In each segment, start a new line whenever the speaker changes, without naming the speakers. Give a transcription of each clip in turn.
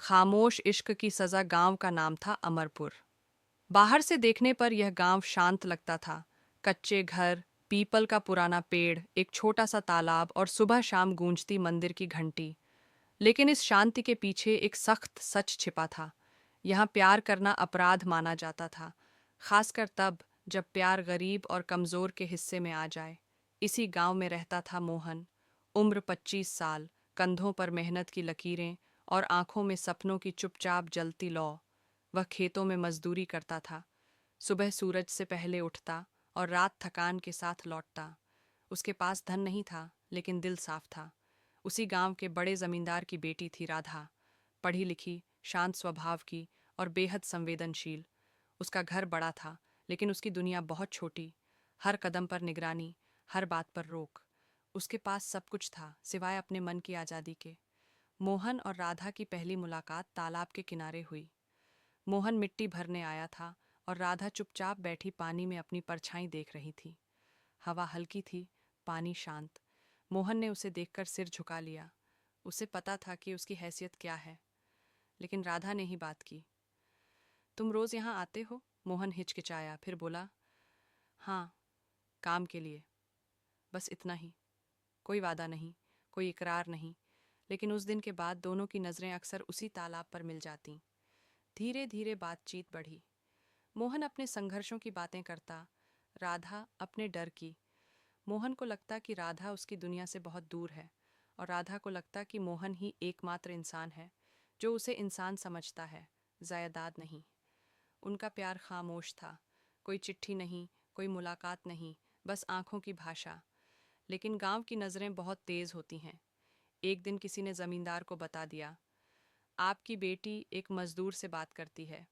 खामोश इश्क की सज़ा गांव का नाम था अमरपुर। बाहर से देखने पर यह गांव शांत लगता था। कच्चे घर, पीपल का पुराना पेड़, एक छोटा सा तालाब और सुबह शाम गूंजती मंदिर की घंटी। लेकिन इस शांति के पीछे एक सख्त सच छिपा था। यहाँ प्यार करना अपराध माना जाता था, खासकर तब जब प्यार गरीब और कमज़ोर के हिस्से में आ जाए। इसी गांव में रहता था मोहन। उम्र 25 साल, कंधों पर मेहनत की लकीरें और आंखों में सपनों की चुपचाप जलती लौ। वह खेतों में मजदूरी करता था। सुबह सूरज से पहले उठता और रात थकान के साथ लौटता। उसके पास धन नहीं था, लेकिन दिल साफ था। उसी गांव के बड़े जमींदार की बेटी थी राधा, पढ़ी लिखी, शांत स्वभाव की और बेहद संवेदनशील। उसका घर बड़ा था, लेकिन उसकी दुनिया बहुत छोटी। हर कदम पर निगरानी, हर बात पर रोक। उसके पास सब कुछ था, सिवाय अपने मन की आज़ादी के। मोहन और राधा की पहली मुलाकात तालाब के किनारे हुई। मोहन मिट्टी भरने आया था और राधा चुपचाप बैठी पानी में अपनी परछाई देख रही थी। हवा हल्की थी, पानी शांत। मोहन ने उसे देखकर सिर झुका लिया। उसे पता था कि उसकी हैसियत क्या है, लेकिन राधा ने ही बात की। तुम रोज यहाँ आते हो? मोहन हिचकिचाया, फिर बोला, हाँ, काम के लिए, बस इतना ही। कोई वादा नहीं, कोई इकरार नहीं। लेकिन उस दिन के बाद दोनों की नज़रें अक्सर उसी तालाब पर मिल जातीं। धीरे धीरे बातचीत बढ़ी। मोहन अपने संघर्षों की बातें करता, राधा अपने डर की। मोहन को लगता कि राधा उसकी दुनिया से बहुत दूर है, और राधा को लगता कि मोहन ही एकमात्र इंसान है जो उसे इंसान समझता है, जायदाद नहीं। उनका प्यार खामोश था। कोई चिट्ठी नहीं, कोई मुलाकात नहीं, बस आंखों की भाषा। लेकिन गांव की नज़रें बहुत तेज़ होती हैं। एक दिन किसी ने ज़मींदार को बता दिया, आपकी बेटी एक मज़दूर से बात करती है।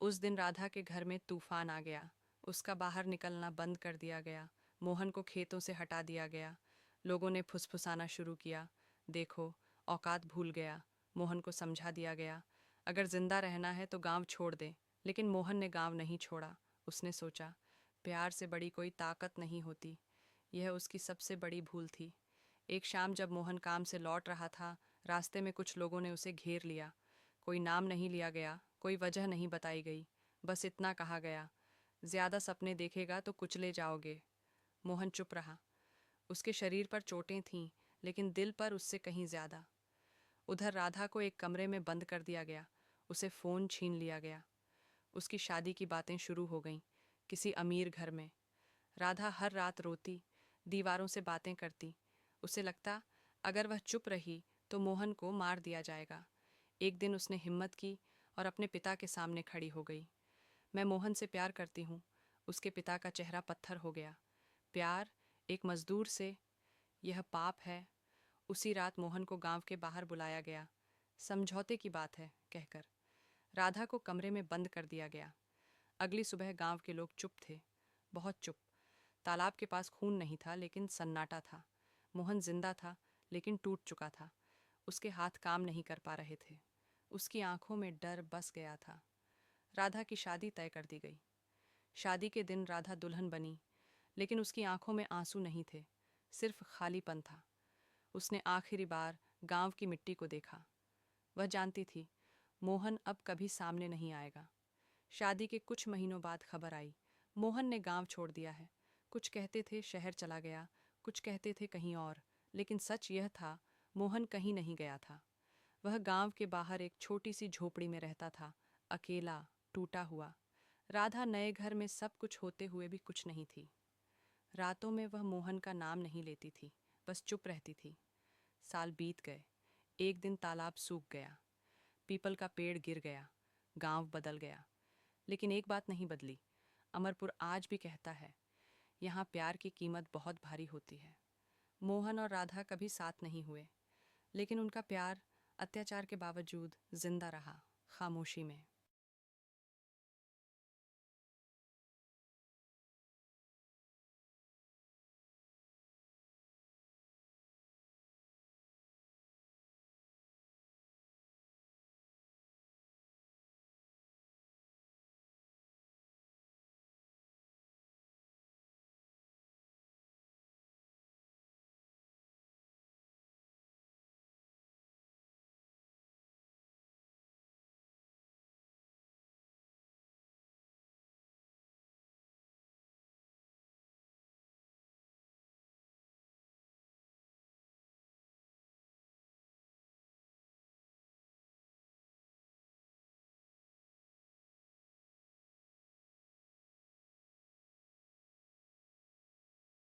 उस दिन राधा के घर में तूफान आ गया। उसका बाहर निकलना बंद कर दिया गया। मोहन को खेतों से हटा दिया गया। लोगों ने फुसफुसाना शुरू किया, देखो, औकात भूल गया। मोहन को समझा दिया गया, अगर जिंदा रहना है तो गांव छोड़ दे। लेकिन मोहन ने गांव नहीं छोड़ा। उसने सोचा, प्यार से बड़ी कोई ताकत नहीं होती। यह उसकी सबसे बड़ी भूल थी। एक शाम जब मोहन काम से लौट रहा था, रास्ते में कुछ लोगों ने उसे घेर लिया। कोई नाम नहीं लिया गया, कोई वजह नहीं बताई गई। बस इतना कहा गया, ज्यादा सपने देखेगा तो कुचले जाओगे। मोहन चुप रहा। उसके शरीर पर चोटें थीं, लेकिन दिल पर उससे कहीं ज्यादा। उधर राधा को एक कमरे में बंद कर दिया गया। उसे फ़ोन छीन लिया गया। उसकी शादी की बातें शुरू हो गईं, किसी अमीर घर में। राधा हर रात रोती, दीवारों से बातें करती। उसे लगता, अगर वह चुप रही तो मोहन को मार दिया जाएगा। एक दिन उसने हिम्मत की और अपने पिता के सामने खड़ी हो गई। मैं मोहन से प्यार करती हूँ। उसके पिता का चेहरा पत्थर हो गया। प्यार एक मजदूर से, यह पाप है। उसी रात मोहन को गांव के बाहर बुलाया गया। समझौते की बात है, कहकर। राधा को कमरे में बंद कर दिया गया। अगली सुबह गांव के लोग चुप थे, बहुत चुप। तालाब के पास खून नहीं था, लेकिन सन्नाटा था। मोहन जिंदा था, लेकिन टूट चुका था। उसके हाथ काम नहीं कर पा रहे थे। उसकी आंखों में डर बस गया था। राधा की शादी तय कर दी गई। शादी के दिन राधा दुल्हन बनी, लेकिन उसकी आंखों में आंसू नहीं थे, सिर्फ खालीपन था। उसने आखिरी बार गांव की मिट्टी को देखा। वह जानती थी, मोहन अब कभी सामने नहीं आएगा। शादी के कुछ महीनों बाद खबर आई, मोहन ने गांव छोड़ दिया है। कुछ कहते थे शहर चला गया, कुछ कहते थे कहीं और। लेकिन सच यह था, मोहन कहीं नहीं गया था। वह गांव के बाहर एक छोटी सी झोपड़ी में रहता था, अकेला, टूटा हुआ। राधा नए घर में सब कुछ होते हुए भी कुछ नहीं थी। रातों में वह मोहन का नाम नहीं लेती थी, बस चुप रहती थी। साल बीत गए। एक दिन तालाब सूख गया, पीपल का पेड़ गिर गया, गांव बदल गया। लेकिन एक बात नहीं बदली। अमरपुर आज भी कहता है, यहाँ प्यार की कीमत बहुत भारी होती है। मोहन और राधा कभी साथ नहीं हुए, लेकिन उनका प्यार अत्याचार के बावजूद जिंदा रहा, खामोशी में।